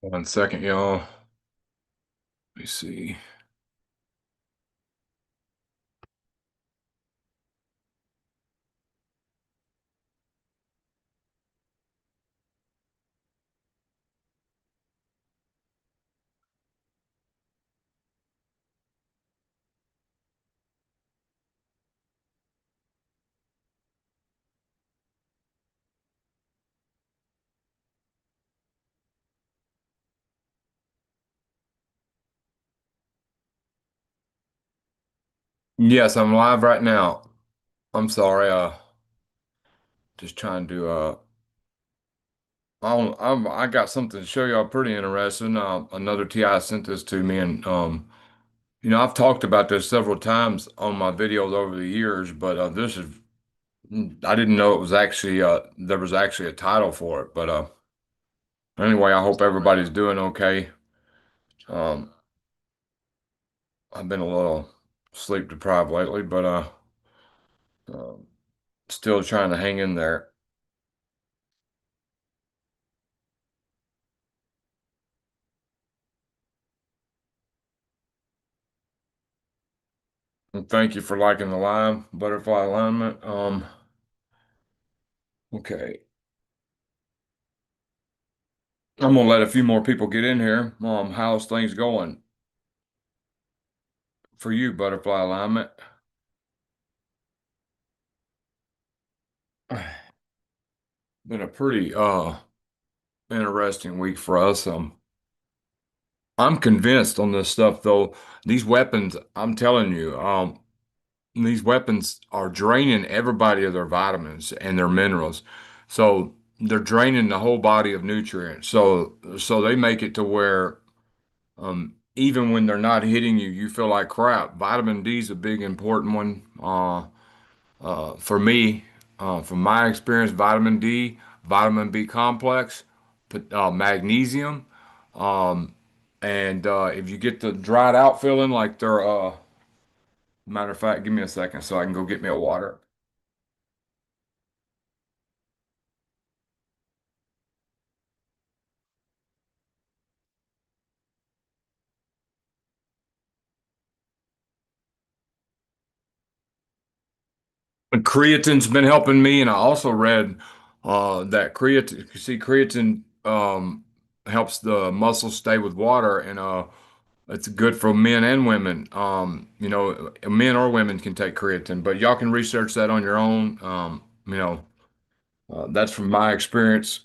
One second, y'all. Let me see. Yes, I'm live right now. I'm sorry. Just trying to. I got something to show y'all pretty interesting. Another TI sent this to me, and I've talked about this several times on my videos over the years, but this is. I didn't know it was actually there was actually a title for it, but anyway, I hope everybody's doing okay. Um, I've been a little sleep deprived lately, but um, still trying to hang in there. And thank you for liking the live butterfly alignment. Okay. I'm gonna let a few more people get in here. How's things going for you, butterfly alignment? Been a pretty interesting week for us. I'm convinced on this stuff though. These weapons, I'm telling you, these weapons are draining everybody of their vitamins and their minerals. So they're draining the whole body of nutrients. So they make it to where even when they're not hitting you, you feel like crap. Vitamin D is a big important one. For me, from my experience, vitamin D, vitamin B complex, magnesium, um, and if you get the dried out feeling like they're, matter of fact, give me a second so I can go get me a water. And creatine's been helping me, and I also read that creatine helps the muscles stay with water, and it's good for men and women. Men or women can take creatine, but y'all can research that on your own. That's from my experience.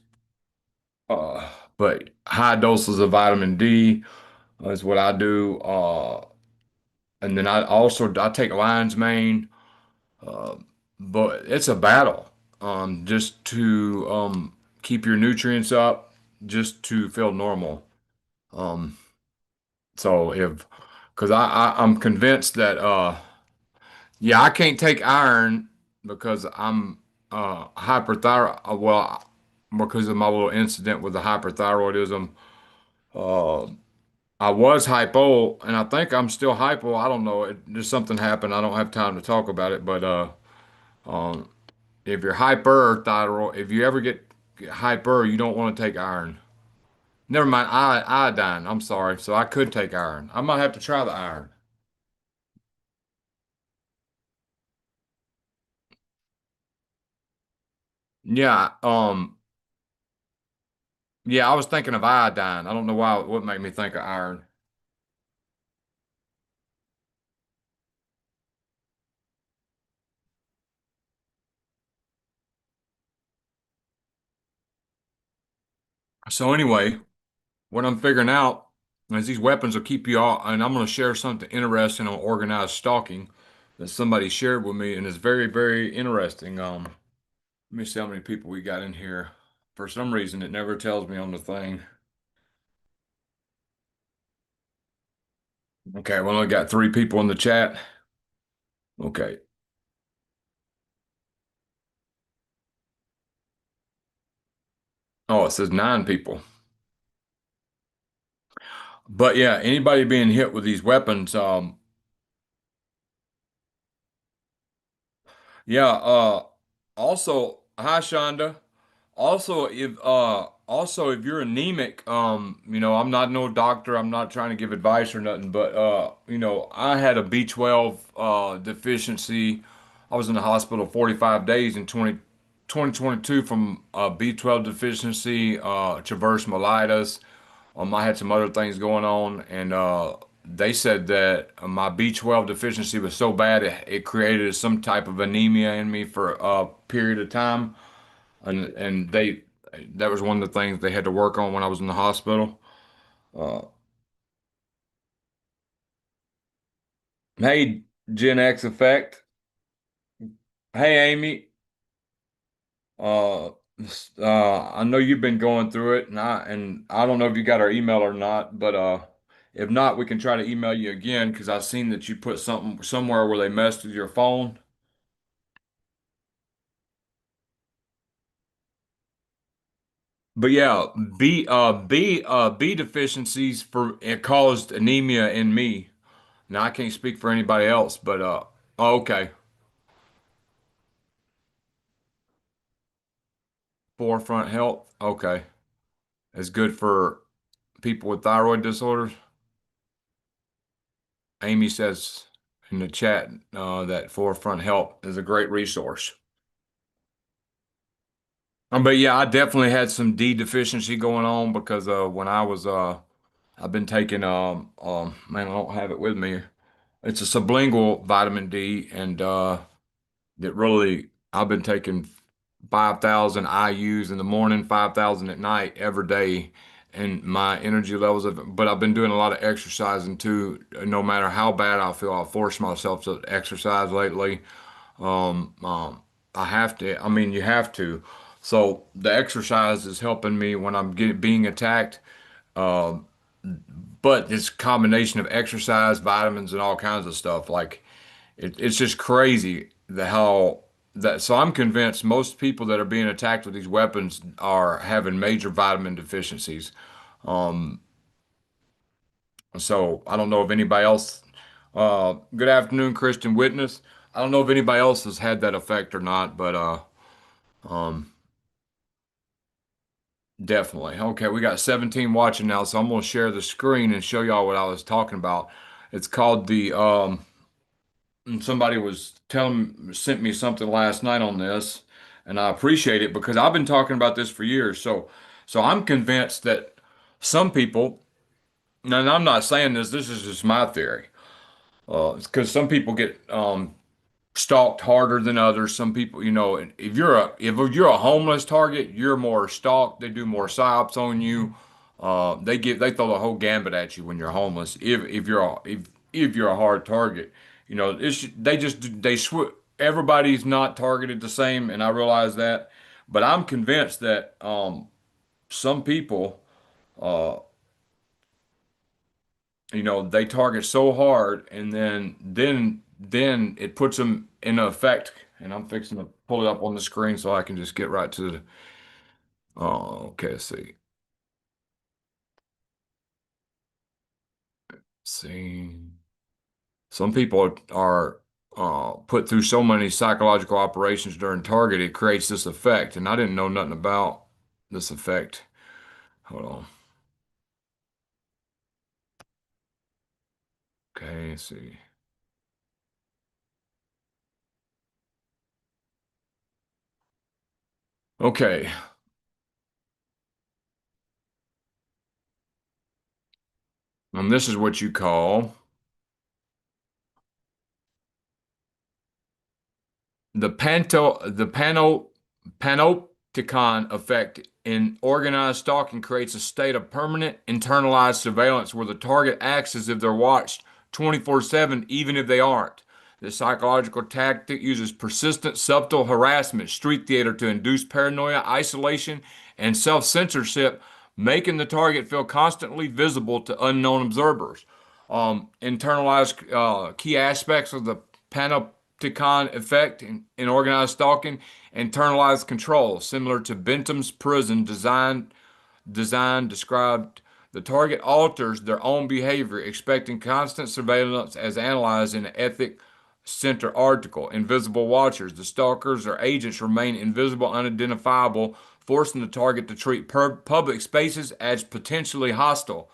But high doses of vitamin D is what I do. And then I take lion's mane. Uh, but it's a battle, just to keep your nutrients up, just to feel normal. Um, so because I'm convinced that yeah, I can't take iron because I'm hyperthyroid. Well, because of my little incident with the hyperthyroidism, uh, I was hypo, and I think I'm still hypo. I don't know. Just something happened. I don't have time to talk about it, but um, if you're hyperthyroid, if you ever get hyper, you don't want to take iron. Never mind, iodine. I'm sorry. So I could take iron. I might have to try the iron. Yeah, yeah, I was thinking of iodine. I don't know why what made me think of iron. So anyway, what I'm figuring out is these weapons will keep you all, and I'm going to share something interesting on organized stalking that somebody shared with me, and it's very, very interesting. Let me see how many people we got in here. For some reason, it never tells me on the thing. Okay, well, I got three people in the chat. Okay. Oh, it says nine people. But yeah, anybody being hit with these weapons, yeah, also, hi Shonda. Also if you're anemic, I'm not no doctor, I'm not trying to give advice or nothing, but I had a B12 deficiency. I was in the hospital 45 days in 2022 from B12 deficiency, traverse mellitus. I had some other things going on, and they said that my B12 deficiency was so bad it created some type of anemia in me for a period of time, and that was one of the things they had to work on when I was in the hospital. Uh, hey, Gen X effect. Hey, Amy. Uh, I know you've been going through it, and I don't know if you got our email or not, but if not, we can try to email you again because I've seen that you put something somewhere where they messed with your phone. But yeah, B deficiencies for it caused anemia in me. Now I can't speak for anybody else, but oh, okay. Forefront Health, okay. It's good for people with thyroid disorders. Amy says in the chat that Forefront Health is a great resource. But yeah, I definitely had some D deficiency going on because when I was I've been taking man, I don't have it with me. It's a sublingual vitamin D, and that really I've been taking 5,000 IUs in the morning, 5,000 at night every day, and my energy levels have. But I've been doing a lot of exercising too. No matter how bad I feel, I force myself to exercise lately. Um, um, I have to. I mean, you have to. So the exercise is helping me when being attacked. Um, but this combination of exercise, vitamins, and all kinds of stuff, like it's just crazy the how that. So I'm convinced most people that are being attacked with these weapons are having major vitamin deficiencies. Um, so I don't know if anybody else. Good afternoon, Christian Witness. I don't know if anybody else has had that effect or not, but um, definitely. Okay, we got 17 watching now, so I'm gonna share the screen and show y'all what I was talking about. It's called the and somebody was telling sent me something last night on this, and I appreciate it because I've been talking about this for years. So I'm convinced that some people, and I'm not saying this is just my theory, because some people get stalked harder than others. Some people, if you're a homeless target, you're more stalked. They do more psyops on you. They throw the whole gambit at you when you're homeless. If you're a hard target, they sw everybody's not targeted the same, and I realize that. But I'm convinced that some people, uh, they target so hard, and then it puts them in effect. And I'm fixing to pull it up on the screen so I can just get right to the. Oh, okay. Let's see. See. Some people are put through so many psychological operations during target, it creates this effect. And I didn't know nothing about this effect. Hold on. Okay, let's see. Okay, and this is what you call the panopticon effect in organized stalking creates a state of permanent internalized surveillance where the target acts as if they're watched 24/7, even if they aren't. This psychological tactic uses persistent, subtle harassment, street theater to induce paranoia, isolation, and self-censorship, making the target feel constantly visible to unknown observers. Internalized key aspects of the panopticon effect in organized stalking, internalized control, similar to Bentham's prison design described. The target alters their own behavior, expecting constant surveillance as analyzed in an ethic Center article. Invisible watchers. The stalkers or agents remain invisible, unidentifiable, forcing the target to treat public spaces as potentially hostile.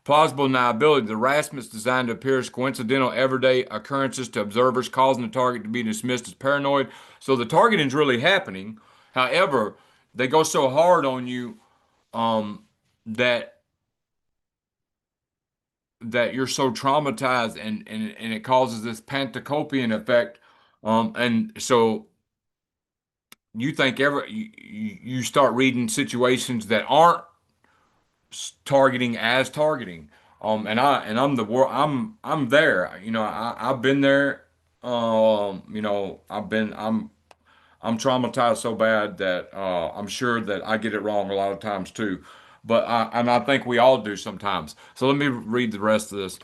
Plausible deniability. The harassment is designed to appear as coincidental, everyday occurrences to observers, causing the target to be dismissed as paranoid. So the targeting is really happening. However, they go so hard on you that you're so traumatized, and it causes this pantocopian effect. And so you think you start reading situations that aren't targeting as targeting. I'm the world. I'm there. I've been there. I'm traumatized so bad that I'm sure that I get it wrong a lot of times too. I think we all do sometimes. So let me read the rest of this.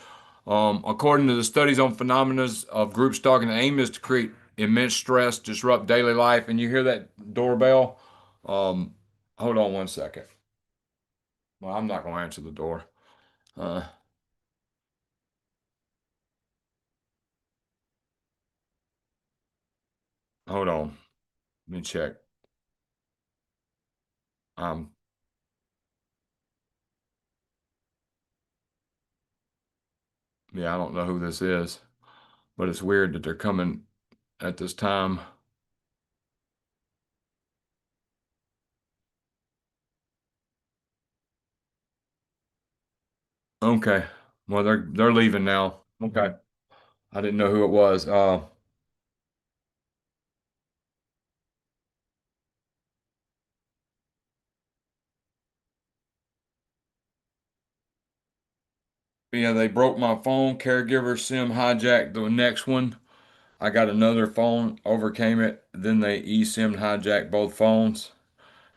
According to the studies on phenomena of group stalking, the aim is to create immense stress, disrupt daily life. And you hear that doorbell? Um, Hold on one second. Well, I'm not going to answer the door. Uh, Hold on. Let me check. Um, yeah, I don't know who this is, but it's weird that they're coming at this time. Okay. Well, they're leaving now. Okay. I didn't know who it was. Yeah, they broke my phone. Caregiver sim hijacked the next one. I got another phone, overcame it. Then they eSIM hijacked both phones.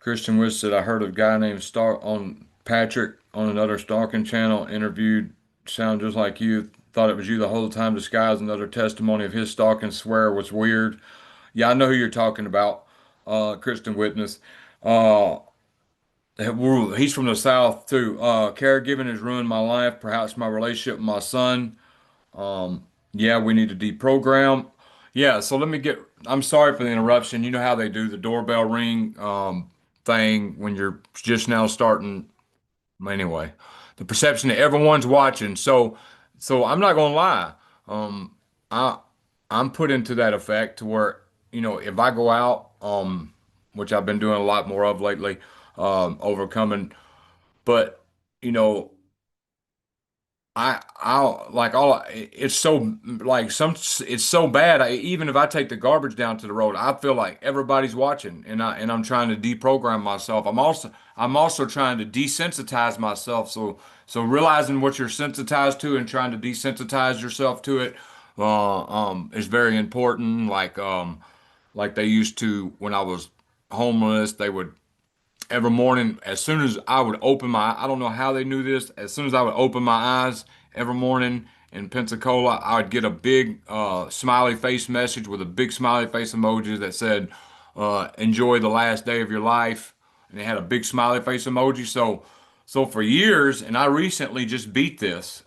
Christian Wish said, I heard of a guy named Star on Patrick on another stalking channel, interviewed, sound just like you. Thought it was you the whole time, disguised another testimony of his stalking, swear was weird. Yeah, I know who you're talking about. Kristen Witness. Uh, he's from the South too. Caregiving has ruined my life, perhaps my relationship with my son. Um, yeah, we need to deprogram. Yeah, so let me get, I'm sorry for the interruption. You know how they do the doorbell ring thing when you're just now starting. Anyway, the perception that everyone's watching. So I'm not gonna lie. Um, I I'm put into that effect to where, if I go out, which I've been doing a lot more of lately, overcoming, but you know, I like all it's so like some it's so bad. Even if I take the garbage down to the road, I feel like everybody's watching, and I'm trying to deprogram myself. I'm also trying to desensitize myself. So realizing what you're sensitized to and trying to desensitize yourself to it is very important. Like they used to when I was homeless, they would every morning, as soon as I would open I don't know how they knew this, as soon as I would open my eyes every morning in Pensacola, I would get a big smiley face message with a big smiley face emoji that said, enjoy the last day of your life. And it had a big smiley face emoji. So for years, and I recently just beat this,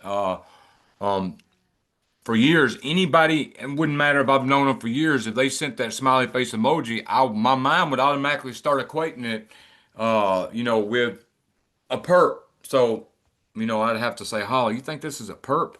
for years, anybody, it wouldn't matter if I've known them for years, if they sent that smiley face emoji, my mind would automatically start equating it, with a perp. So, I'd have to say, Holly, you think this is a perp?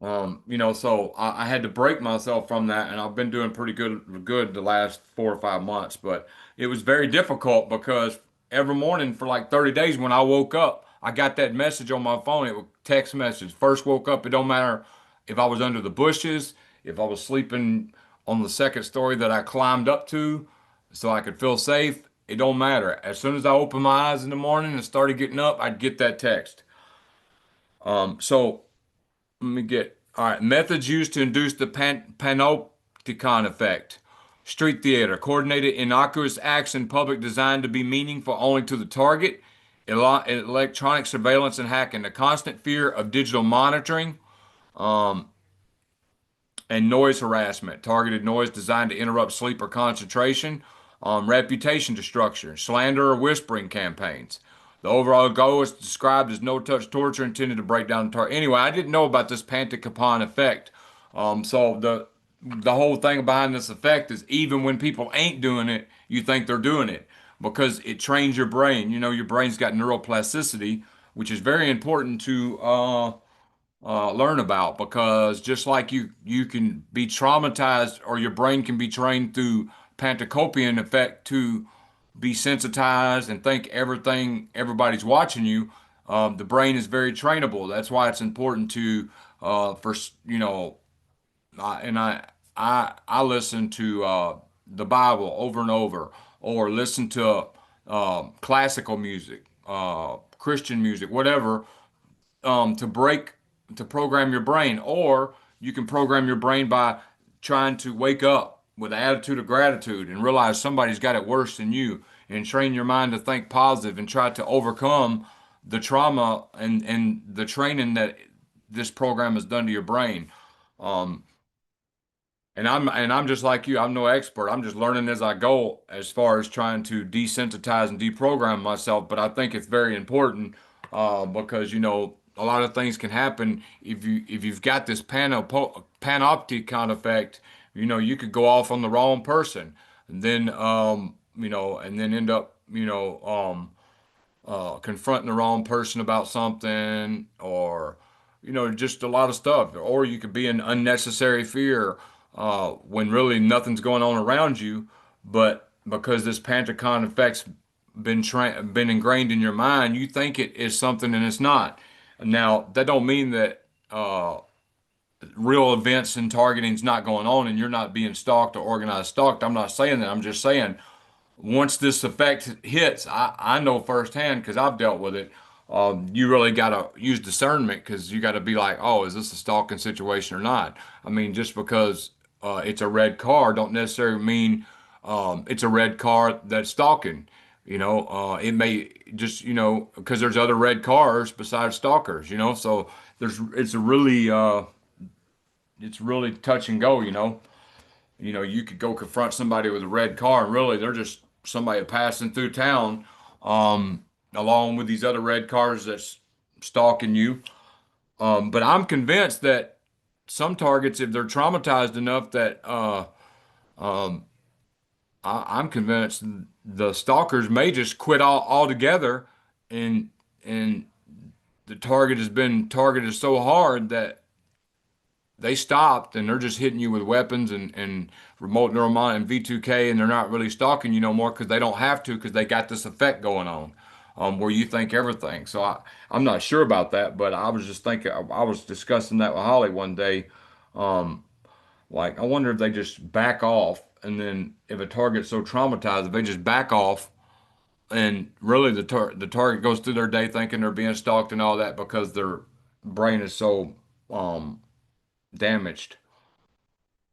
So I had to break myself from that, and I've been doing pretty good the last 4 or 5 months. But it was very difficult because every morning for like 30 days when I woke up, I got that message on my phone. It was text message. First woke up, it don't matter if I was under the bushes, if I was sleeping on the second story that I climbed up to so I could feel safe. It don't matter. As soon as I opened my eyes in the morning and started getting up, I'd get that text. So let me get, all right, methods used to induce the panopticon effect. Street theater, coordinated innocuous acts in public designed to be meaningful only to the target. Electronic surveillance and hacking, the constant fear of digital monitoring, and noise harassment, targeted noise designed to interrupt sleep or concentration, reputation destruction, slander or whispering campaigns. The overall goal is described as no-touch torture intended to break down the target. Anyway, I didn't know about this Panticapon effect. So the whole thing behind this effect is even when people ain't doing it, you think they're doing it because it trains your brain. You know, your brain's got neuroplasticity, which is very important to learn about because just like you can be traumatized or your brain can be trained through pantocopian effect to be sensitized and think everybody's watching you. The brain is very trainable. That's why it's important to for you know and I listen to the Bible over and over, or listen to classical music, Christian music, whatever, to break to program your brain. Or you can program your brain by trying to wake up with an attitude of gratitude and realize somebody's got it worse than you, and train your mind to think positive and try to overcome the trauma and the training that this program has done to your brain. Um, and I'm just like you. I'm no expert. I'm just learning as I go as far as trying to desensitize and deprogram myself. But I think it's very important because a lot of things can happen if you've got this panopticon effect. You could go off on the wrong person, and then and then end up confronting the wrong person about something, or just a lot of stuff. Or you could be in unnecessary fear when really nothing's going on around you, but because this Panticon effect's been ingrained in your mind, you think it is something and it's not. Now, that don't mean that real events and targeting's not going on and you're not being stalked or organized stalked. I'm not saying that. I'm just saying once this effect hits, I know firsthand because I've dealt with it. You really got to use discernment because you got to be like, oh, is this a stalking situation or not? I mean, just because it's a red car don't necessarily mean it's a red car that's stalking. It may just, because there's other red cars besides stalkers, so it's really touch and go. You could go confront somebody with a red car, and really they're just somebody passing through town, along with these other red cars that's stalking you. But I'm convinced that some targets, if they're traumatized enough, that I'm convinced the stalkers may just quit altogether, and and the target has been targeted so hard that they stopped and they're just hitting you with weapons and remote neuromon and V2K, and they're not really stalking you no more because they don't have to because they got this effect going on, where you think everything. So I'm not sure about that, but I was just thinking, I was discussing that with Holly one day. Like, I wonder if they just back off, and then if a target's so traumatized, if they just back off, and really the target goes through their day thinking they're being stalked and all that because their brain is so um, damaged.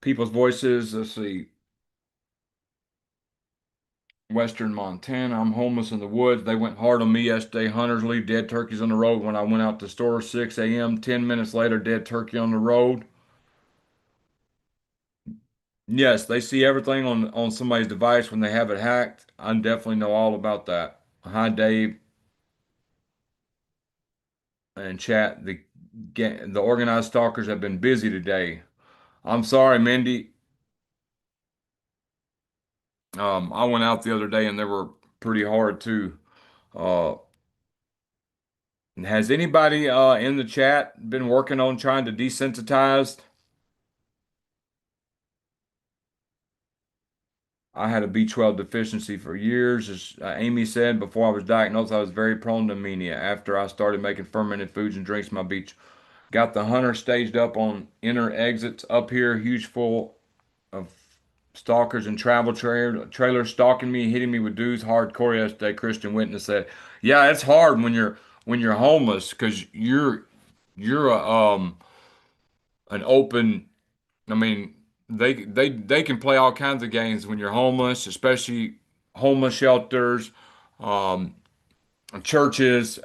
People's voices. Let's see. Western Montana. I'm homeless in the woods. They went hard on me yesterday. Hunters leave dead turkeys on the road when I went out to the store 6 a.m. 10 minutes later, dead turkey on the road. Yes, they see everything on somebody's device when they have it hacked. I definitely know all about that. Hi, Dave and chat. The organized stalkers have been busy today. I'm sorry, Mindy. I went out the other day and they were pretty hard too. Uh, Has anybody in the chat been working on trying to desensitize? I had a B12 deficiency for years. As Amy said, before I was diagnosed, I was very prone to anemia. After I started making fermented foods and drinks, my beach got the hunter staged up on inner exits up here, huge full of stalkers and trailers stalking me, hitting me with dudes hardcore yesterday. Christian witness said, "Yeah, it's hard when you're homeless because you're an open. I mean, they can play all kinds of games when you're homeless, especially homeless shelters, um, churches.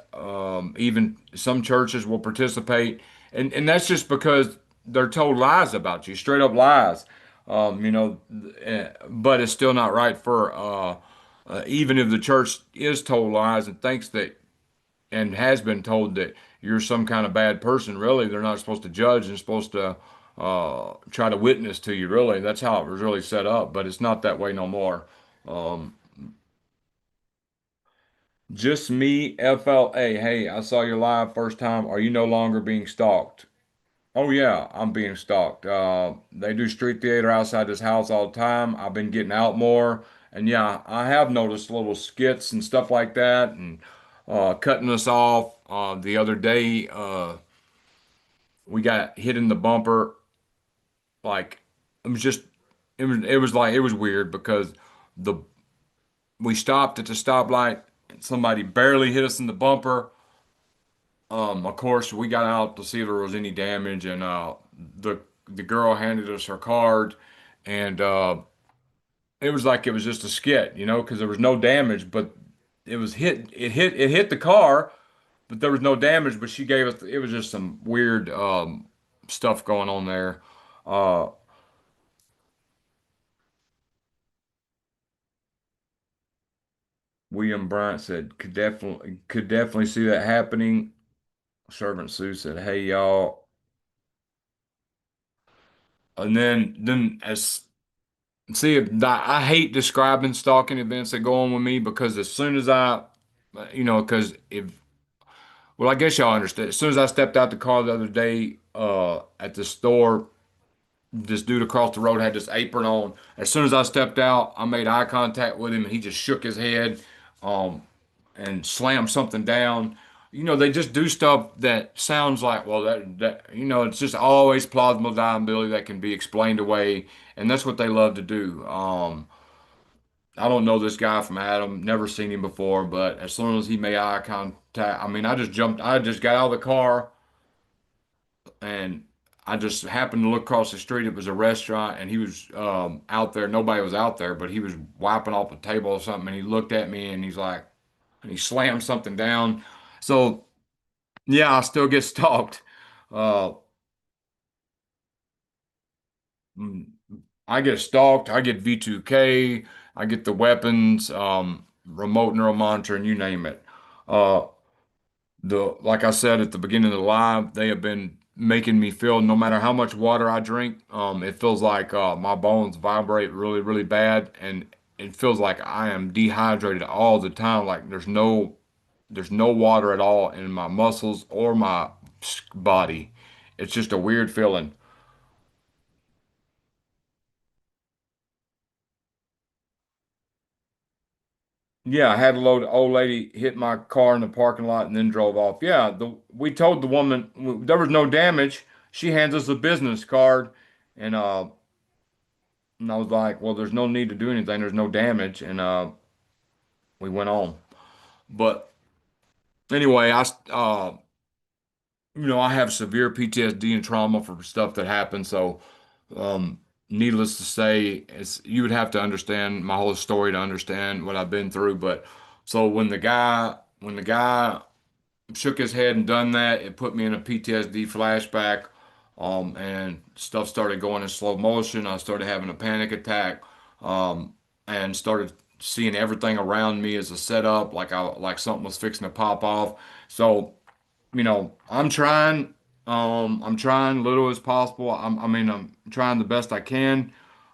Even some churches will participate, and that's just because they're told lies about you, straight up lies. But it's still not right for even if the church is told lies and thinks that and has been told that you're some kind of bad person. Really, they're not supposed to judge and supposed to try to witness to you, really. That's how it was really set up, but it's not that way no more. Um, just me, FLA. Hey, I saw your live first time. Are you no longer being stalked? Oh yeah, I'm being stalked. They do street theater outside this house all the time. I've been getting out more, and yeah, I have noticed little skits and stuff like that, and cutting us off. The other day, we got hit in the bumper. Like it was just, it was weird because the we stopped at the stoplight, and somebody barely hit us in the bumper. Of course, we got out to see if there was any damage, and the the girl handed us her card, and it was like it was just a skit, because there was no damage, but it hit the car, but there was no damage. But she gave us it was just some weird stuff going on there. Uh, William Bryant said could definitely see that happening. Servant Sue said, "Hey y'all," and then as see, I hate describing stalking events that go on with me because as soon as because if, well, I guess y'all understand. As soon as I stepped out the car the other day, at the store, this dude across the road had this apron on. As soon as I stepped out, I made eye contact with him, and he just shook his head, um, and slammed something down. They just do stuff that sounds like, well, it's just always plausible deniability that can be explained away, and that's what they love to do. I don't know this guy from Adam, never seen him before, but as soon as he made eye contact, I mean, I just got out of the car and I just happened to look across the street. It was a restaurant and he was out there. Nobody was out there, but he was wiping off a table or something and he looked at me and he's like, and he slammed something down. So, yeah, I still get stalked. Uh, mm, I get stalked. I get V2K. I get the weapons, remote neural monitoring, you name it. Uh, like I said at the beginning of the live, they have been making me feel no matter how much water I drink, it feels like my bones vibrate really, really bad, and it feels like I am dehydrated all the time. Like there's no water at all in my muscles or my body. It's just a weird feeling. Yeah, I had a load old lady hit my car in the parking lot and then drove off. Yeah, we told the woman there was no damage. She hands us a business card, and and I was like, well, there's no need to do anything. There's no damage, and we went on. But anyway, I have severe PTSD and trauma for stuff that happened. So, um, needless to say, you would have to understand my whole story to understand what I've been through. But so when the guy shook his head and done that, it put me in a PTSD flashback. And stuff started going in slow motion. I started having a panic attack, um, and started seeing everything around me as a setup, like something was fixing to pop off. So I'm trying little as possible. I'm trying the best I can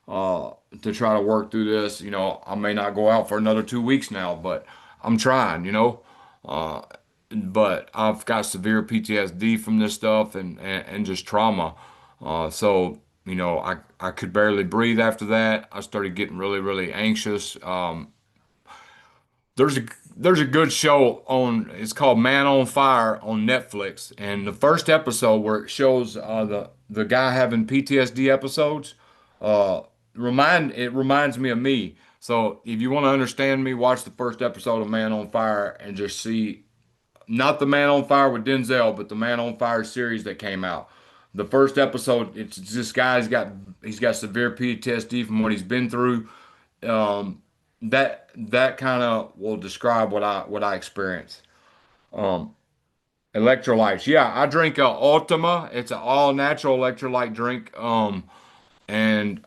uh, to try to work through this. I may not go out for another 2 weeks now, but I'm trying. Uh, but I've got severe PTSD from this stuff and just trauma. I could barely breathe after that. I started getting really, really anxious. There's a there's a good show on it's called Man on Fire on Netflix, and the first episode where it shows the guy having PTSD episodes, uh it reminds me of me. So if you want to understand me, watch the first episode of Man on Fire and just see not the Man on Fire with Denzel, but the Man on Fire series that came out. The first episode, it's this guy's got severe PTSD from what he's been through. um, that kind of will describe what I experience. Um, Electrolytes. Yeah, I drink Ultima. It's an all natural electrolyte drink. And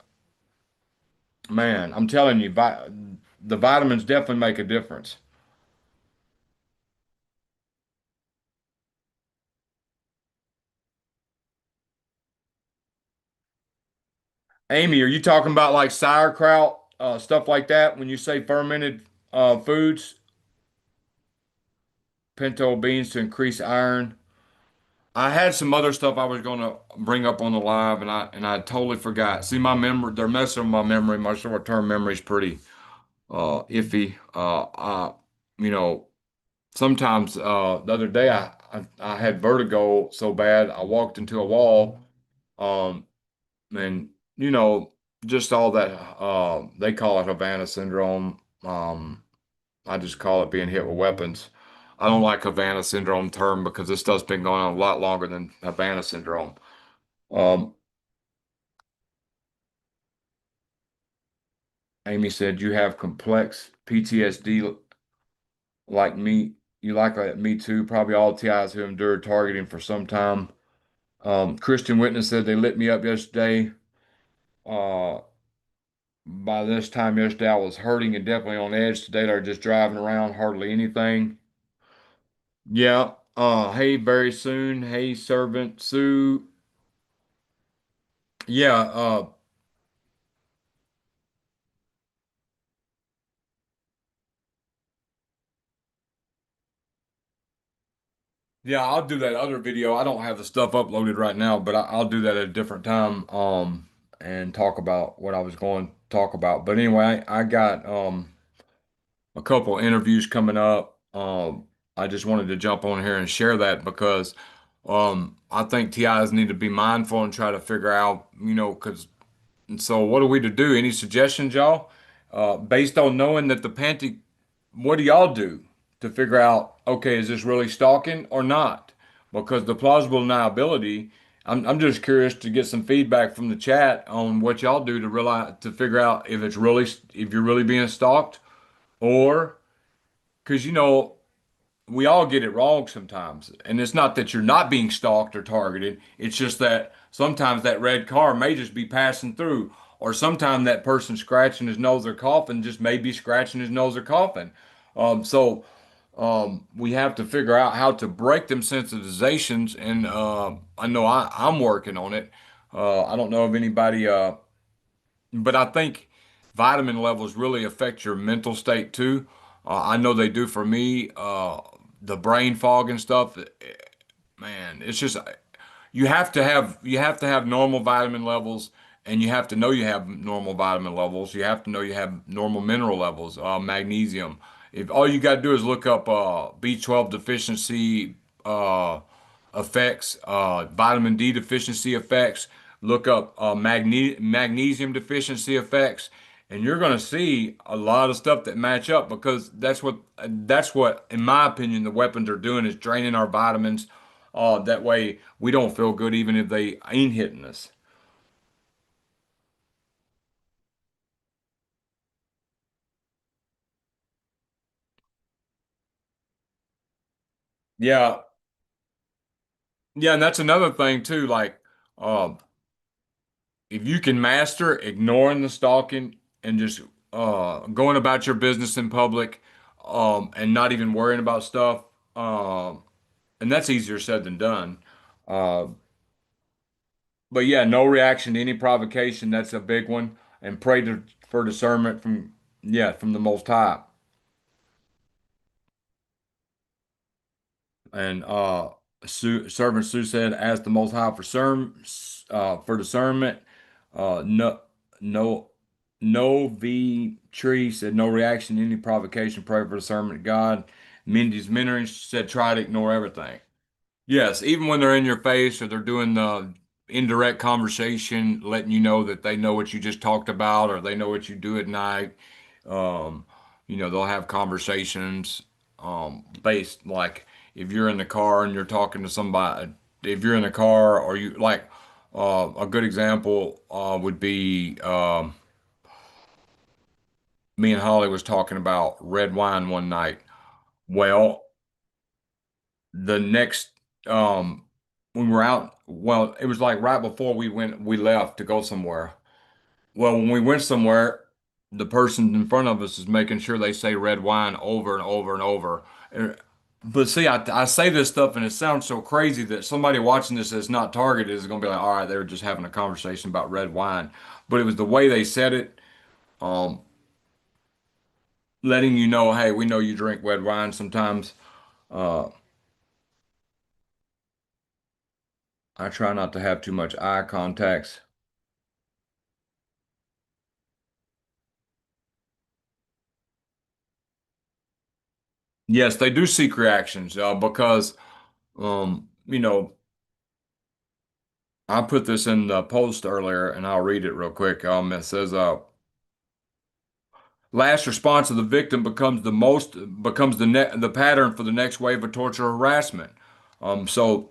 man, I'm telling you, the vitamins definitely make a difference. Amy, are you talking about like sauerkraut, stuff like that when you say fermented foods, pinto beans to increase iron? I had some other stuff I was going to bring up on the live, and I totally forgot. See, my memory, they're messing with my memory. My short-term memory is pretty iffy. You know, sometimes the other day I had vertigo so bad I walked into a wall, um, and you know, just all that. They call it Havana syndrome. I just call it being hit with weapons. I don't like Havana syndrome term because this stuff's been going on a lot longer than Havana syndrome. Um, Amy said you have complex PTSD like me. You like me too. Probably all TIs who endured targeting for some time. Christian Witness said they lit me up yesterday. Uh, by this time yesterday, I was hurting and definitely on edge. Today, they're just driving around, hardly anything. Yeah. Hey, very soon. Hey, servant Sue. Yeah. Yeah, I'll do that other video. I don't have the stuff uploaded right now, but I'll do that at a different time. And talk about what I was going to talk about. But anyway, I got a couple interviews coming up. I just wanted to jump on here and share that because I think TIs need to be mindful and try to figure out, because so what are we to do? Any suggestions, y'all? Based on knowing that the panty, what do y'all do to figure out, okay, is this really stalking or not? Because the plausible deniability, I'm just curious to get some feedback from the chat on what y'all do to realize to figure out if it's really if you're really being stalked or because we all get it wrong sometimes. And it's not that you're not being stalked or targeted. It's just that sometimes that red car may just be passing through. Or sometimes that person scratching his nose or coughing just may be scratching his nose or coughing. So we have to figure out how to break them sensitizations. And I know I'm working on it. I don't know of anybody, but I think vitamin levels really affect your mental state too. I know they do for me. The brain fog and stuff, man, it's just you have to have normal vitamin levels, and you have to know you have normal vitamin levels. You have to know you have normal mineral levels, magnesium. If all you got to do is look up B12 deficiency uh, effects, vitamin D deficiency effects, look up magnesium deficiency effects, and you're going to see a lot of stuff that match up because that's what, in my opinion, the weapons are doing is draining our vitamins. That way we don't feel good even if they ain't hitting us. Yeah, yeah, and that's another thing too. Like, um, if you can master ignoring the stalking and just going about your business in public, and not even worrying about stuff, and that's easier said than done. Uh, but yeah, no reaction to any provocation, that's a big one. And pray for discernment from the Most High. And servant Sue said, ask the Most High for discernment. No, no, no. V Tree said, no reaction to any provocation. Pray for discernment. God. Mindy's mentoring said, try to ignore everything. Yes, even when they're in your face or they're doing the indirect conversation, letting you know that they know what you just talked about or they know what you do at night. Um, they'll have conversations based like if you're in the car and you're talking to somebody, if you're in the car or you like a good example would be me and Holly was talking about red wine one night. Well, the next when we're out, well, it was like right before we left to go somewhere. Well, when we went somewhere, the person in front of us is making sure they say red wine over and over and over. And But see, I say this stuff and it sounds so crazy that somebody watching this that's not targeted is going to be like, all right, they were just having a conversation about red wine. But it was the way they said it, um, letting you know, hey, we know you drink red wine sometimes. Uh, I try not to have too much eye contacts. Yes, they do seek reactions because, you know, I put this in the post earlier and I'll read it real quick. It says, last response of the victim becomes the pattern for the next wave of torture or harassment. So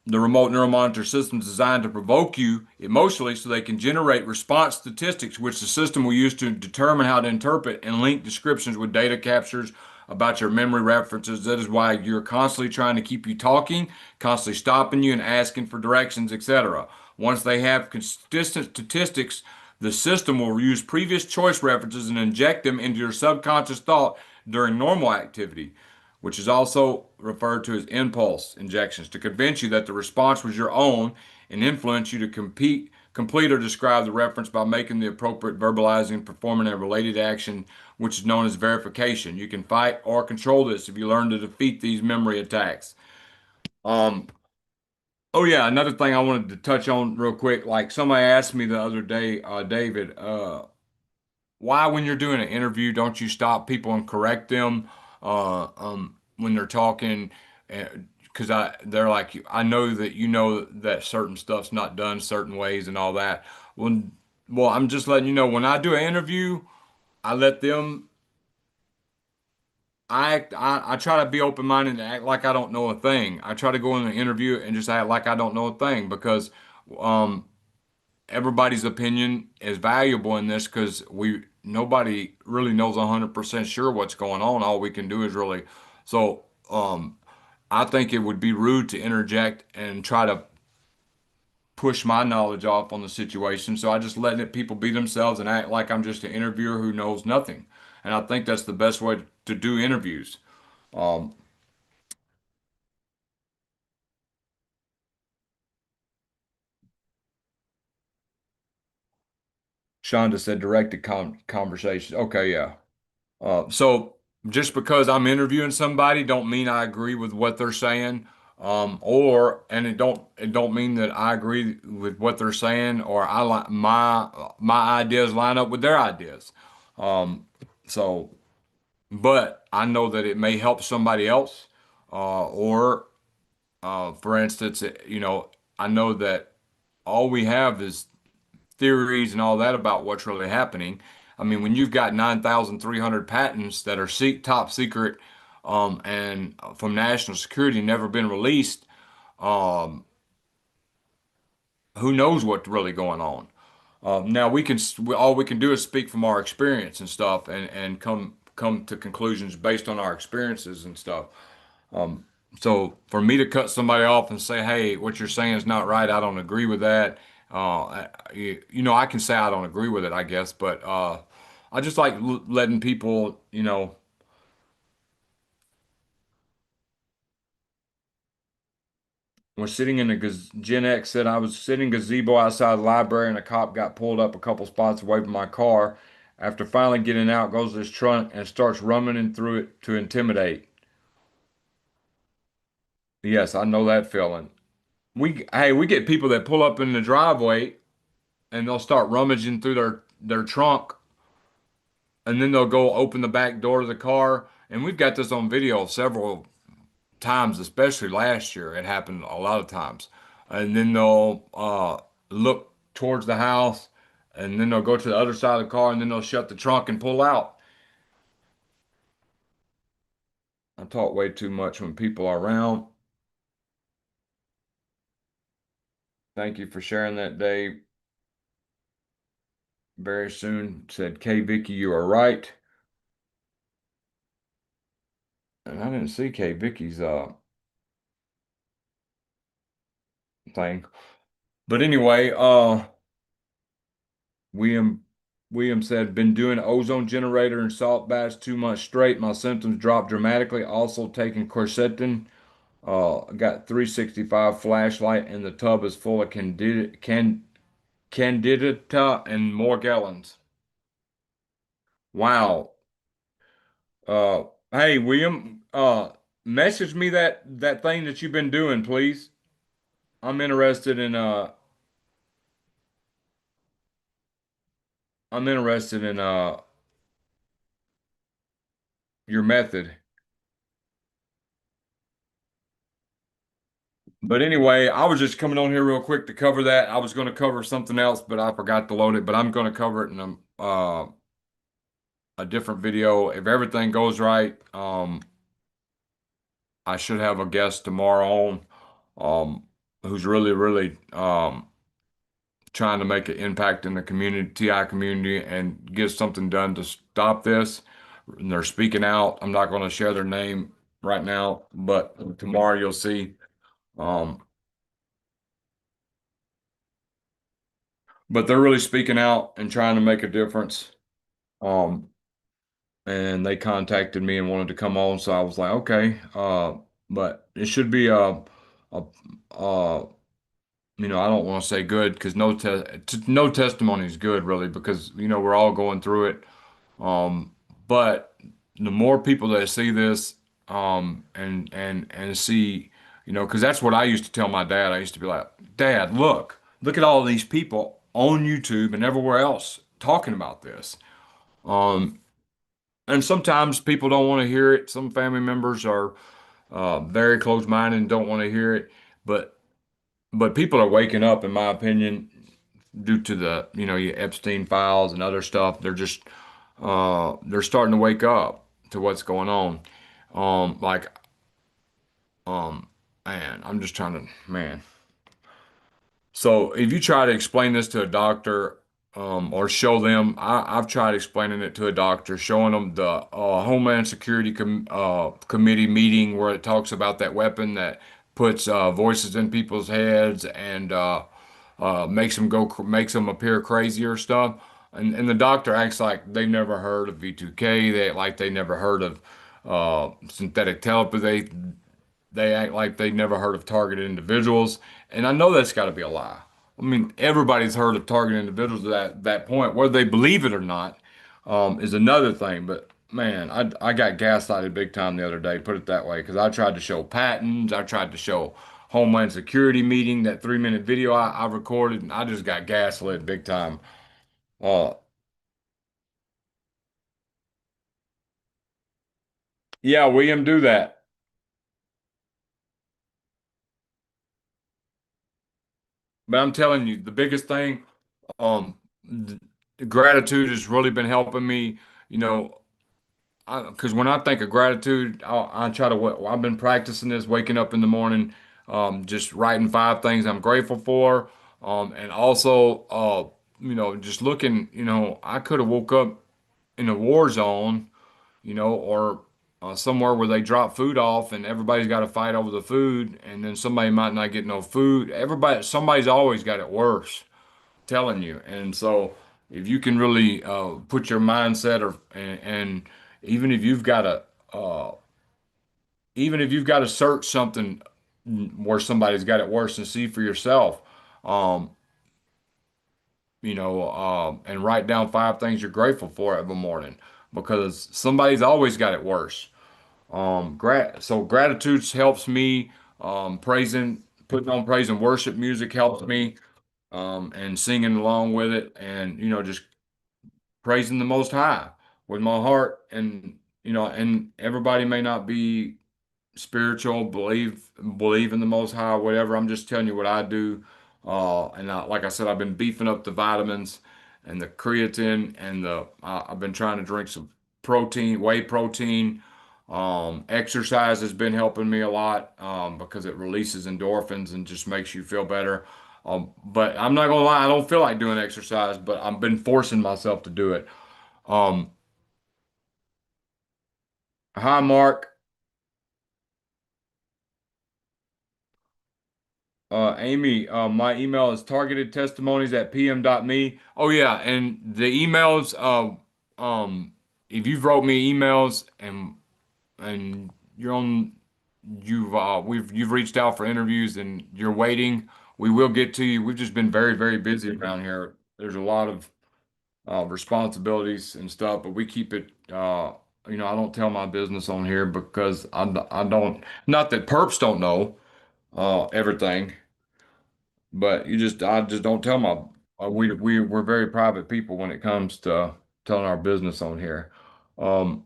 the remote neuromonitor system is designed to provoke you emotionally so they can generate response statistics, which the system will use to determine how to interpret and link descriptions with data captures about your memory references. That is why you're constantly trying to keep you talking, constantly stopping you and asking for directions, etc. Once they have consistent statistics, the system will use previous choice references and inject them into your subconscious thought during normal activity, which is also referred to as impulse injections, to convince you that the response was your own and influence you to complete or describe the reference by making the appropriate verbalizing, performing a related action, which is known as verification. You can fight or control this if you learn to defeat these memory attacks. Um, oh yeah, another thing I wanted to touch on real quick, like somebody asked me the other day, David, why when you're doing an interview don't you stop people and correct them when they're talking because I they're like I know that you know that certain stuff's not done certain ways and all that. Well, I'm just letting you know when I do an interview I let them I try to be open-minded and act like I don't know a thing. I try to go in the interview and just act like I don't know a thing because um everybody's opinion is valuable in this because we nobody really knows 100% sure what's going on. All we can do is really so I think it would be rude to interject and try to push my knowledge off on the situation. So I just let it, people be themselves and act like I'm just an interviewer who knows nothing. And I think that's the best way to do interviews. Um, Shonda said directed conversations. Okay, yeah. So just because I'm interviewing somebody don't mean I agree with what they're saying. And it don't mean that I agree with what they're saying or I like my ideas line up with their ideas. Um, so, but I know that it may help somebody else. Or for instance, I know that all we have is theories and all that about what's really happening. I mean, when you've got 9,300 patents that are top secret and from national security never been released, um, who knows what's really going on? Now all we can do is speak from our experience and stuff, and come to conclusions based on our experiences and stuff. Um, so for me to cut somebody off and say, "Hey, what you're saying is not right. I don't agree with that." I can say I don't agree with it, I guess, but I just like letting people, was sitting in a Gen X said I was sitting gazebo outside the library and a cop got pulled up a couple spots away from my car. After finally getting out, goes to his trunk and starts rummaging through it to intimidate. Yes, I know that feeling. We get people that pull up in the driveway and they'll start rummaging through their trunk and then they'll go open the back door of the car. And we've got this on video several times, especially last year. It happened a lot of times. And then they'll look towards the house and then they'll go to the other side of the car and then they'll shut the trunk and pull out. I talk way too much when people are around. Thank you for sharing that, Dave. Very soon said, K Vicky, you are right. And I didn't see K Vicky's thing. But anyway, William Williams said, been doing ozone generator and salt baths 2 months straight. My symptoms dropped dramatically. Also taking quercetin. I got 365 flashlight, and the tub is full of candidata and more gallons. Wow. Uh, hey, William, message me that thing that you've been doing, please. I'm interested in your method. But anyway, I was just coming on here real quick to cover that. I was going to cover something else, but I forgot to load it. But I'm going to cover it in a different video. If everything goes right, I should have a guest tomorrow on, who's really, really trying to make an impact in the community, TI community, and get something done to stop this. And they're speaking out. I'm not going to share their name right now, but tomorrow you'll see. Um, but they're really speaking out and trying to make a difference. Um, and they contacted me and wanted to come on, so I was like, okay. But it should be a I don't want to say good because no testimony is good really because we're all going through it. But the more people that see this, and see, because that's what I used to tell my dad. I used to be like, Dad, look at all these people on YouTube and everywhere else talking about this. Um, and sometimes people don't want to hear it. Some family members are very close-minded and don't want to hear it. But people are waking up, in my opinion, due to the your Epstein files and other stuff. They're starting to wake up to what's going on. Like man, I'm just trying to man. So if you try to explain this to a doctor, or show them, I've tried explaining it to a doctor, showing them the Homeland Security Committee meeting where it talks about that weapon that puts voices in people's heads and makes them appear crazy or stuff. And the doctor acts like they never heard of V2K. They never heard of synthetic telepathy. They act like they never heard of targeted individuals, and I know that's got to be a lie. I mean, everybody's heard of targeted individuals at that point. Whether they believe it or not, is another thing. But man, I got gaslighted big time the other day. Put it that way, because I tried to show patents. I tried to show Homeland Security meeting, that 3-minute video I recorded, and I just got gaslit big time. Uh, yeah, William, do that. But I'm telling you, the biggest thing, um, th- gratitude has really been helping me. You know, because when I think of gratitude, I try to. I've been practicing this, waking up in the morning, just writing 5 things I'm grateful for, and also, just looking. I could have woke up in a war zone, or somewhere where they drop food off and everybody's got to fight over the food, and then somebody might not get no food. Somebody's always got it worse, telling you. And so, if you can really put your mindset, and even if you've got to, uh, even if you've got to search something where somebody's got it worse and see for yourself, um, and write down 5 things you're grateful for every morning because somebody's always got it worse. So gratitude helps me. Putting on praise and worship music helps me, and singing along with it, and just praising the Most High with my heart. And everybody may not be spiritual, believe in the Most High, whatever. I'm just telling you what I do. Like I said, I've been beefing up the vitamins and the creatine, and I've been trying to drink some protein, whey protein. Exercise has been helping me a lot, because it releases endorphins and just makes you feel better. But I'm not gonna lie, I don't feel like doing exercise, but I've been forcing myself to do it. Um, Hi, Mark. Amy, my email is targetedtestimonies@pm.me. Oh yeah, and the emails, if you've wrote me emails and you're on, you've reached out for interviews and you're waiting, we will get to you. We've just been very, very busy around here. There's a lot of responsibilities and stuff, but we keep it. I don't tell my business on here because I don't. Not that perps don't know everything, but I just don't tell my. We're very private people when it comes to telling our business on here. Um,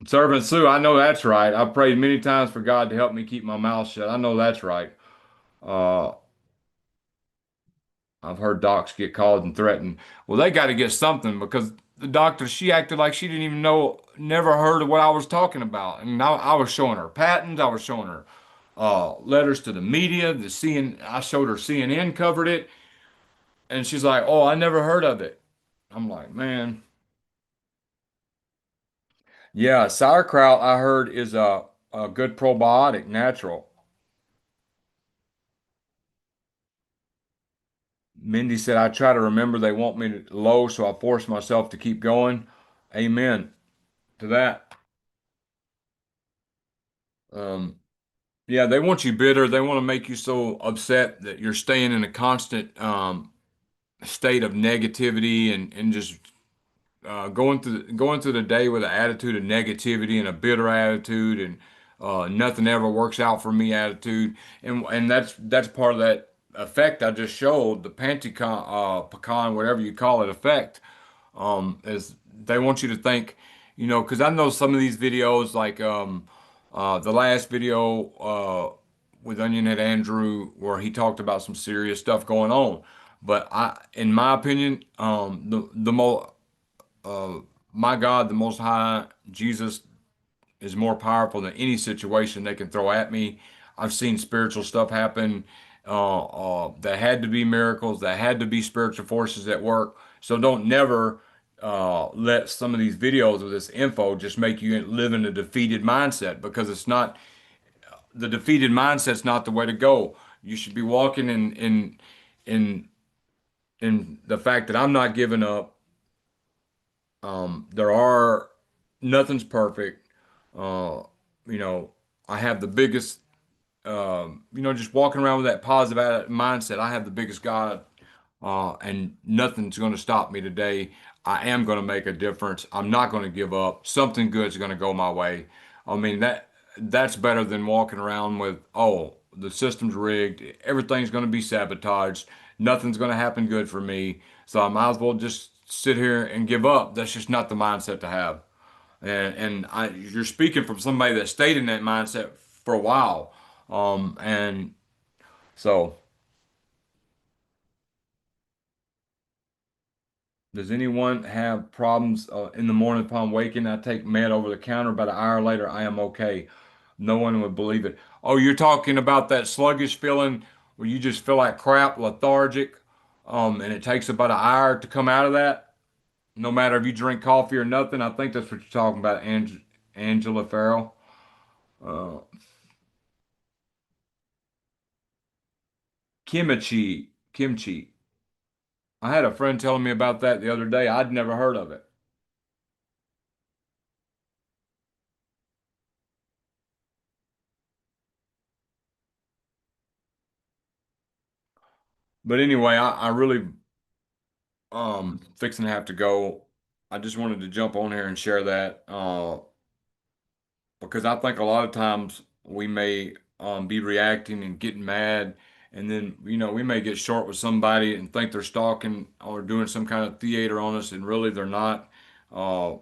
Servant Sue, I know that's right. I've prayed many times for God to help me keep my mouth shut. I know that's right. Uh, I've heard docs get called and threatened. Well, they got to get something because the doctor, she acted like she didn't even know, never heard of what I was talking about. And I was showing her patents. I was showing her letters to the media. I showed her CNN covered it. And she's like, oh, I never heard of it. I'm like, man. Yeah, sauerkraut, I heard, is a good probiotic, natural. Mindy said, I try to remember they want me to low, so I force myself to keep going. Amen to that. Um, Yeah, they want you bitter. They want to make you so upset that you're staying in a constant state of negativity and just going through the day with an attitude of negativity and a bitter attitude and nothing ever works out for me attitude. And that's part of that effect I just showed, the panticon pecan, whatever you call it, effect. Is they want you to think, because I know some of these videos, like the last video with Onionhead Andrew, where he talked about some serious stuff going on. But in my opinion, the more my God, the Most High, Jesus is more powerful than any situation they can throw at me. I've seen spiritual stuff happen that had to be miracles, that had to be spiritual forces at work. So don't never let some of these videos of this info just make you live in a defeated mindset because it's not the defeated mindset's not the way to go. You should be walking in in the fact that I'm not giving up. There are nothing's perfect. Uh, you know, I have the biggest, just walking around with that positive mindset. I have the biggest God, and nothing's going to stop me today. I am going to make a difference. I'm not going to give up. Something good's going to go my way. I mean that's better than walking around with, oh, the system's rigged. Everything's going to be sabotaged. Nothing's going to happen good for me. So I might as well just sit here and give up. That's just not the mindset to have. You're speaking from somebody that stayed in that mindset for a while. And so, does anyone have problems in the morning upon waking? I take med over the counter. About an hour later, I am okay. No one would believe it. Oh, you're talking about that sluggish feeling where you just feel like crap, lethargic, and it takes about an hour to come out of that. No matter if you drink coffee or nothing. I think that's what you're talking about, Angela Farrell. Uh, kimchi. I had a friend telling me about that the other day. I'd never heard of it. But anyway, I really fixing to have to go. I just wanted to jump on here and share that because I think a lot of times we may be reacting and getting mad, and then we may get short with somebody and think they're stalking or doing some kind of theater on us, and really they're not. Uh,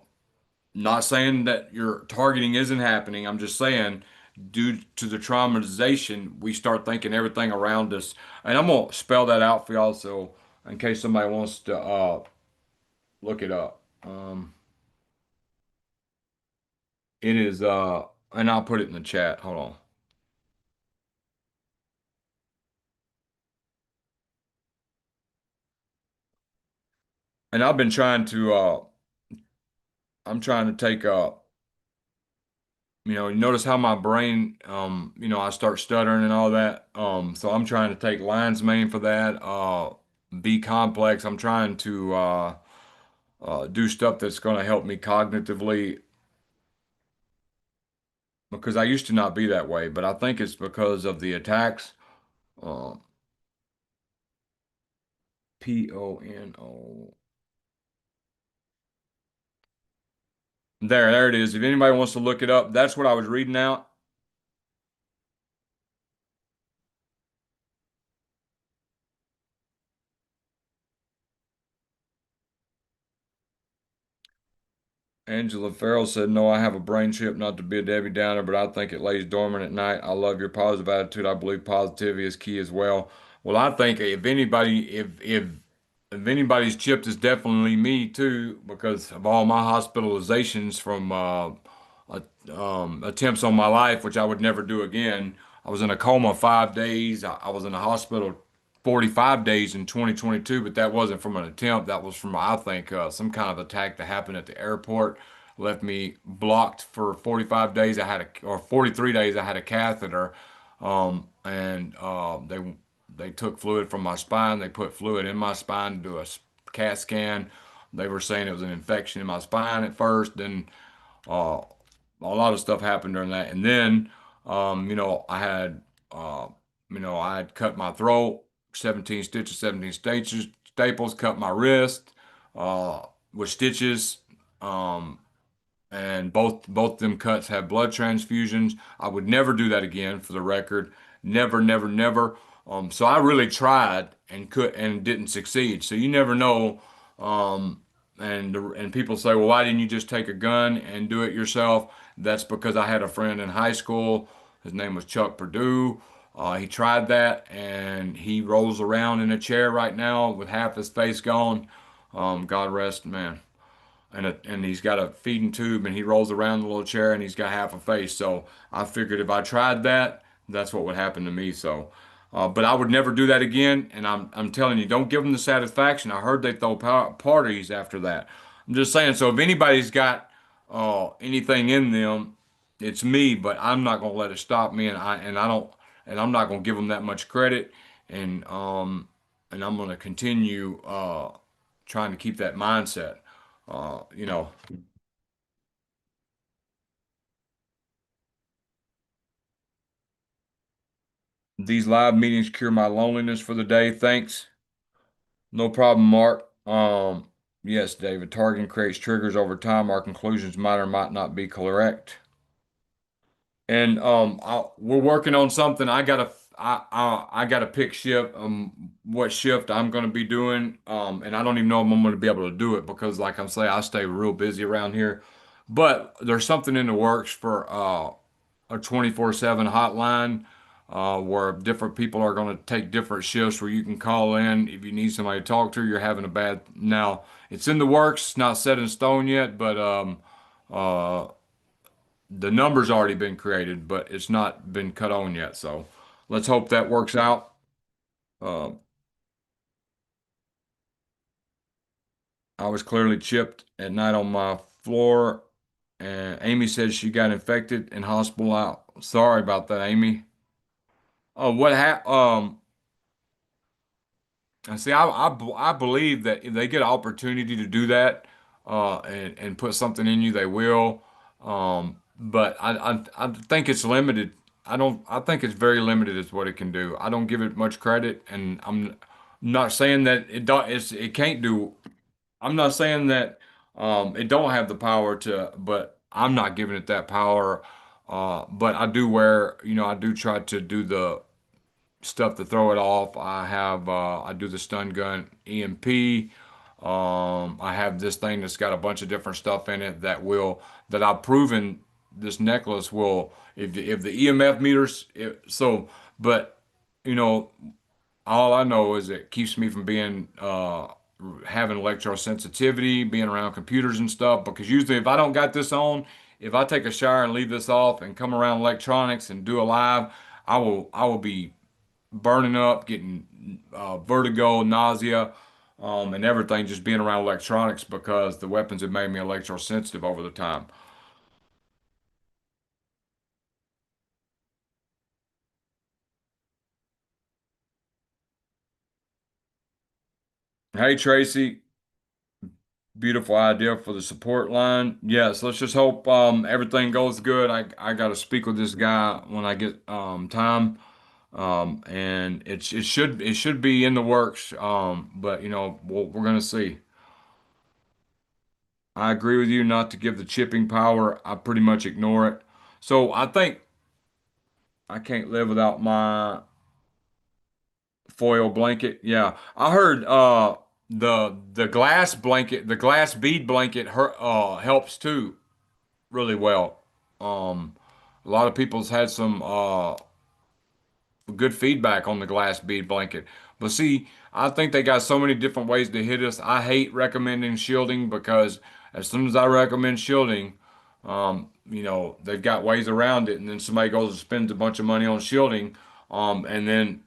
Not saying that your targeting isn't happening. I'm just saying, due to the traumatization, we start thinking everything around us. And I'm gonna spell that out for y'all, so in case somebody wants to look it up. It is and I'll put it in the chat. Hold on. And I've been trying to I'm trying to take You notice how my brain, I start stuttering and all that. So I'm trying to take lion's mane for that. Be complex. I'm trying to do stuff that's going to help me cognitively because I used to not be that way, but I think it's because of the attacks. Uh, Pono. There it is. If anybody wants to look it up, that's what I was reading out. Angela Farrell said, "No, I have a brain chip, not to be a Debbie Downer, but I think it lays dormant at night. I love your positive attitude. I believe positivity is key as well." Well, I think if anybody's chipped, it's definitely me too, because of all my hospitalizations from attempts on my life, which I would never do again. I was in a coma 5 days. I was in the hospital 45 days in 2022, but that wasn't from an attempt. That was from, I think, some kind of attack that happened at the airport. Left me blocked for 45 days. Or 43 days. I had a catheter, and they took fluid from my spine. They put fluid in my spine to do a CAT scan. They were saying it was an infection in my spine at first. Then uh, a lot of stuff happened during that. And then, uh, I had cut my throat, 17 stitches, 17 stitches, staples, cut my wrist, uh, with stitches. Um, and both them cuts have blood transfusions. I would never do that again, for the record. Never, never, never. So I really tried and could and didn't succeed. So you never know. And people say, well, why didn't you just take a gun and do it yourself? That's because I had a friend in high school. His name was Chuck Purdue. He tried that, and he rolls around in a chair right now with half his face gone. God rest, man, and he's got a feeding tube, and he rolls around in the little chair, and he's got half a face. So I figured if I tried that, that's what would happen to me. So, but I would never do that again. And I'm telling you, don't give them the satisfaction. I heard they throw parties after that. I'm just saying. So if anybody's got anything in them, it's me. But I'm not gonna let it stop me, and I don't, and I'm not gonna give them that much credit. And and I'm gonna continue trying to keep that mindset. Uh, you know, these live meetings cure my loneliness for the day. Thanks. No problem, Mark. Yes, David. Targeting creates triggers over time. Our conclusions might or might not be correct. And we're working on something. I gotta pick shift what shift I'm gonna be doing. And I don't even know if I'm gonna be able to do it because, like I'm saying, I stay real busy around here. But there's something in the works for a 24/7 hotline where different people are going to take different shifts where you can call in if you need somebody to talk to. You're having a bad now. It's in the works. It's not set in stone yet, but uh, the number's already been created, but it's not been cut on yet. So let's hope that works out. Uh, I was clearly chipped at night on my floor, and Amy said she got infected in hospital out. Sorry about that, Amy. What happened? And see, I believe that if they get an opportunity to do that, and put something in you, they will. But I think it's limited. I think it's very limited is what it can do. I don't give it much credit, and I'm not saying that it can't do. I'm not saying that it don't have the power to, but I'm not giving it that power. But I do try to do the stuff to throw it off. I do the stun gun EMP. I have this thing that's got a bunch of different stuff in it that I've proven this necklace will if the EMF meters but you know all I know is it keeps me from being having electrosensitivity, being around computers and stuff. Because usually, if I don't got this on, if I take a shower and leave this off and come around electronics and do a live, I will be burning up, getting vertigo, nausea, and everything just being around electronics because the weapons have made me electrosensitive over the time. Hey Tracy, beautiful idea for the support line. Yes, let's just hope everything goes good. I got to speak with this guy when I get time. And it should be in the works. But we're gonna see. I agree with you not to give the chipping power. I pretty much ignore it. So I think I can't live without my foil blanket. Yeah, I heard the glass blanket, the glass bead blanket helps too really well. Um, a lot of people's had some good feedback on the glass bead blanket. But see, I think they got so many different ways to hit us. I hate recommending shielding because as soon as I recommend shielding, they've got ways around it, and then somebody goes and spends a bunch of money on shielding, and then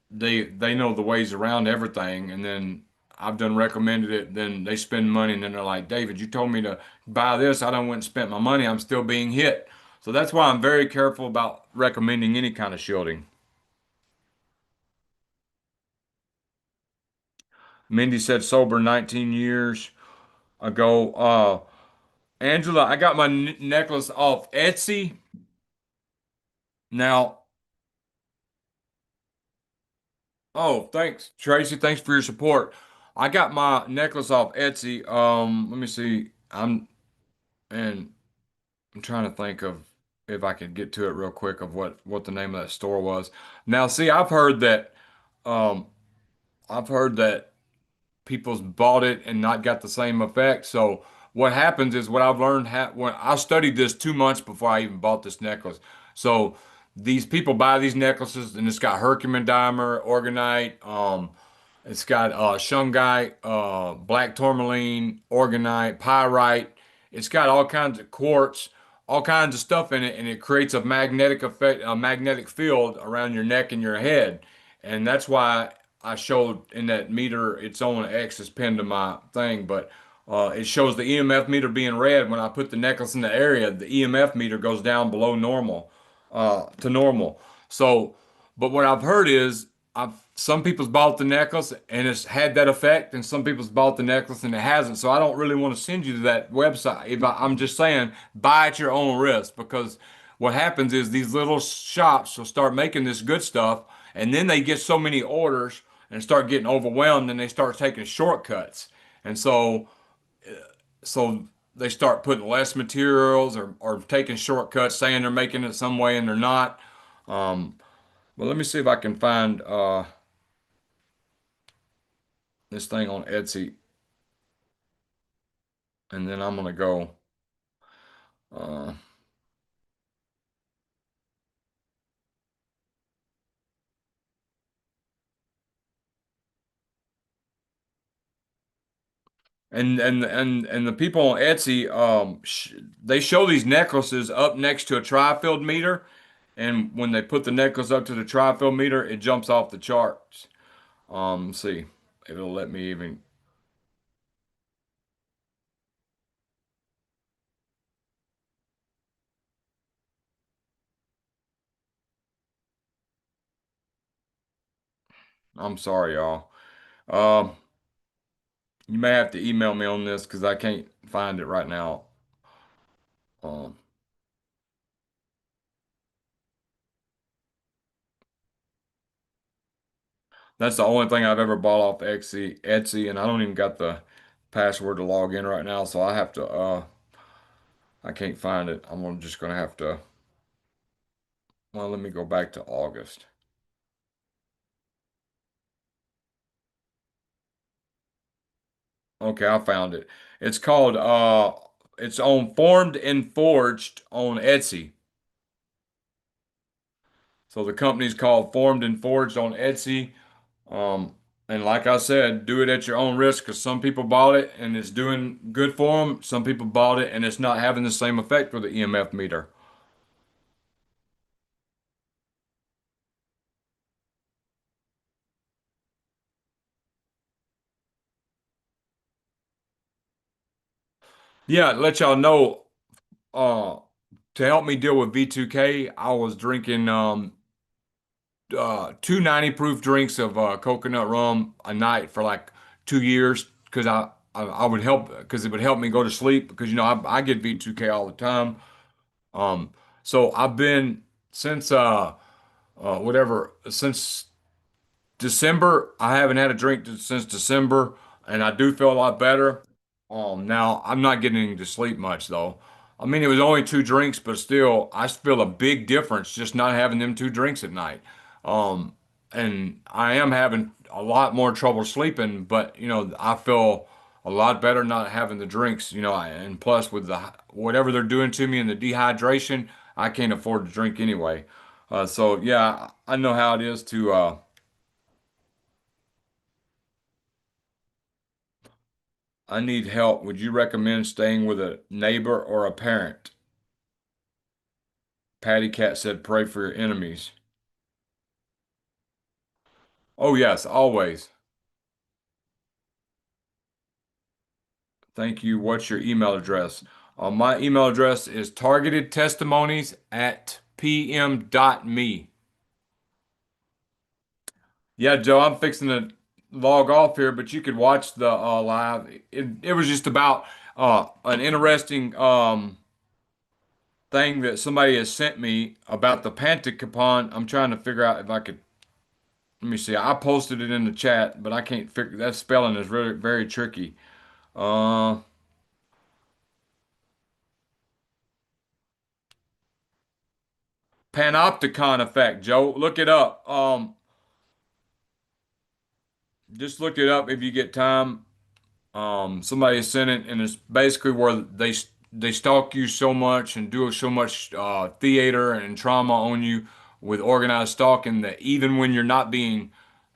they know the ways around everything, and then I've done recommended it, then they spend money, and then they're like, David, you told me to buy this. I done went and spent my money. I'm still being hit. So that's why I'm very careful about recommending any kind of shielding. Mindy said sober 19 years ago. Angela, I got my necklace off Etsy. Now, oh, thanks, Tracy. Thanks for your support. I got my necklace off Etsy. Let me see. And I'm trying to think of if I could get to it real quick of what the name of that store was. Now, see, um I've heard that people's bought it and not got the same effect. So what happens is what I've learned when I studied this 2 months before I even bought this necklace. So these people buy these necklaces and it's got curcumin dimer, organite, it's got shungite, black tourmaline, organite, pyrite. It's got all kinds of quartz, all kinds of stuff in it, and it creates a magnetic effect, a magnetic field around your neck and your head. And that's why I showed in that meter, its own X is pinned to my thing, but it shows the EMF meter being red. When I put the necklace in the area, the EMF meter goes down below normal, to normal. So, but what I've heard is some people's bought the necklace and it's had that effect, and some people's bought the necklace and it hasn't. So I don't really want to send you to that website. I'm just saying, buy at your own risk because what happens is these little shops will start making this good stuff, and then they get so many orders and start getting overwhelmed, and they start taking shortcuts, and so they start putting less materials or taking shortcuts, saying they're making it some way and they're not. But let me see if I can find this thing on Etsy, and then I'm gonna go. Uh, and the people on Etsy, they show these necklaces up next to a tri-field meter, and when they put the necklace up to the tri-field meter, it jumps off the charts. Let's see if it'll let me even. I'm sorry, y'all. Um, you may have to email me on this because I can't find it right now. Um, that's the only thing I've ever bought off Etsy, and I don't even got the password to log in right now, so I have to. I can't find it. Just gonna have to. Well, let me go back to August. Okay, I found it. It's called it's on Formed and Forged on Etsy. So the company's called Formed and Forged on Etsy. Um, and like I said, do it at your own risk because some people bought it and it's doing good for them. Some people bought it and it's not having the same effect with the EMF meter. Yeah, let y'all know, uh, to help me deal with V2K, I was drinking 290 proof drinks of coconut rum a night for like 2 years because I would help because it would help me go to sleep because I get V2K all the time. Um, so I've been since whatever since December. I haven't had a drink since December, and I do feel a lot better. Now I'm not getting to sleep much though. I mean, it was only 2 drinks, but still, I feel a big difference just not having them 2 drinks at night. Um, and I am having a lot more trouble sleeping, but I feel a lot better not having the drinks. And plus with the whatever they're doing to me and the dehydration, I can't afford to drink anyway. So yeah, I know how it is to. I need help. Would you recommend staying with a neighbor or a parent? Patty Cat said, pray for your enemies. Oh, yes, always. Thank you. What's your email address? My email address is targetedtestimonies@pm.me. Yeah, Joe, I'm fixing to log off here, but you could watch the live. It was just about an interesting thing that somebody has sent me about the panopticon. I'm trying to figure out if I could. Let me see. I posted it in the chat, but I can't figure that spelling is very very tricky. Uh, Panopticon effect, Joe. Look it up. Just look it up if you get time. Somebody sent it, and it's basically where they stalk you so much and do so much theater and trauma on you with organized stalking that even when you're not being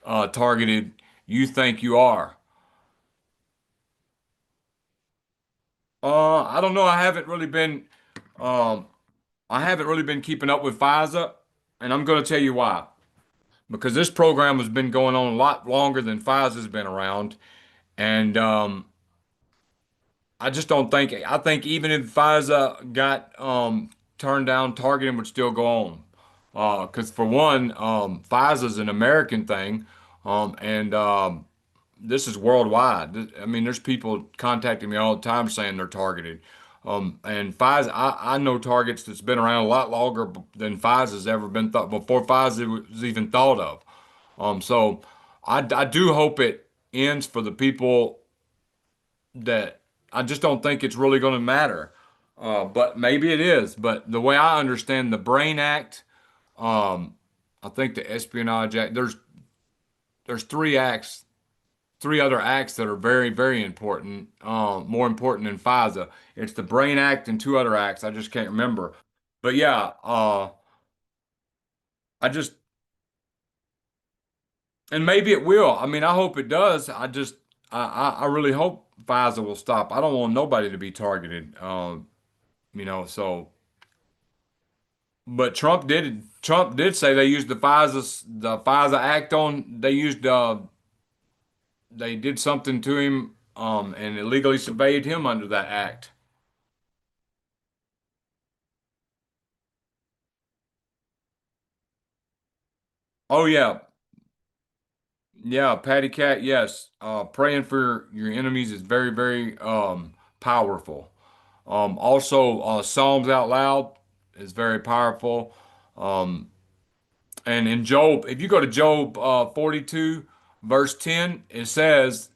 targeted, you think you are. I don't know. Um, I haven't really been keeping up with FISA, and I'm going to tell you why. Because this program has been going on a lot longer than FISA's been around, and I just don't think. I think even if FISA got turned down, targeting would still go on. Because for one, FISA's an American thing, and this is worldwide. I mean, there's people contacting me all the time saying they're targeted. And FISA, I know targets that's been around a lot longer than FISA's ever been thought before FISA was even thought of. So I do hope it ends for the people that I just don't think it's really going to matter. But maybe it is. But the way I understand the Brain Act, um, I think the Espionage Act, there's 3 acts, 3 other acts that are very, very important, more important than FISA. It's the Brain Act and 2 other acts. I just can't remember. But yeah, I just, and maybe it will. I mean, I hope it does. I really hope FISA will stop. I don't want nobody to be targeted. So, but Trump did say they used the FISA Act they did something to him, and illegally surveyed him under that act. Oh yeah, yeah, Patty Cat, yes. Praying for your enemies is very, very powerful. Also, Psalms out loud is very powerful. Um, and in Job, if you go to Job 42, verse 10, it says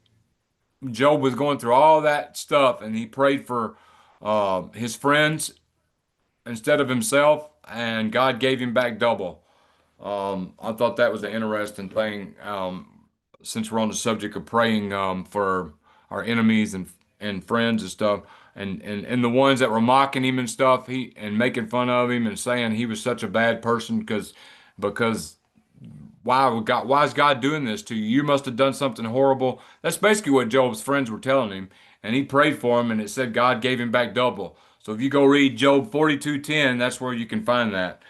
Job was going through all that stuff and he prayed for his friends instead of himself, and God gave him back double. I thought that was an interesting thing. Since we're on the subject of praying for our enemies and friends and stuff, and the ones that were mocking him and stuff, he and making fun of him and saying he was such a bad person because why is God doing this to you? You must have done something horrible. That's basically what Job's friends were telling him, and he prayed for him, and it said God gave him back double. So if you go read Job 42:10, that's where you can find that.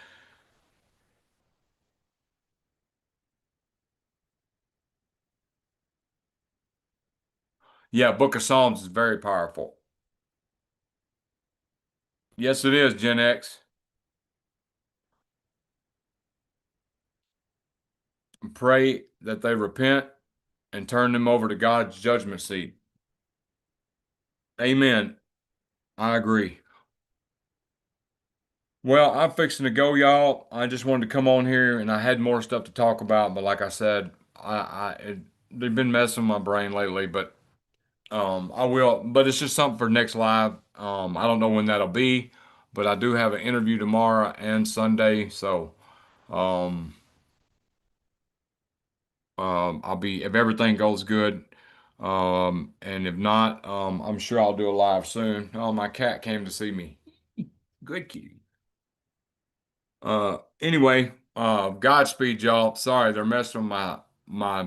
Yeah, Book of Psalms is very powerful. Yes, it is, Gen X. Pray that they repent and turn them over to God's judgment seat. Amen. I agree. Well, I'm fixing to go, y'all. I just wanted to come on here, and I had more stuff to talk about, but like I said, they've been messing with my brain lately. But I will. But it's just something for next live. I don't know when that'll be, but I do have an interview tomorrow and Sunday, so um, I'll be if everything goes good. And if not, I'm sure I'll do a live soon. Oh, my cat came to see me. Good kitty. Anyway, Godspeed, y'all. Sorry, they're messing with my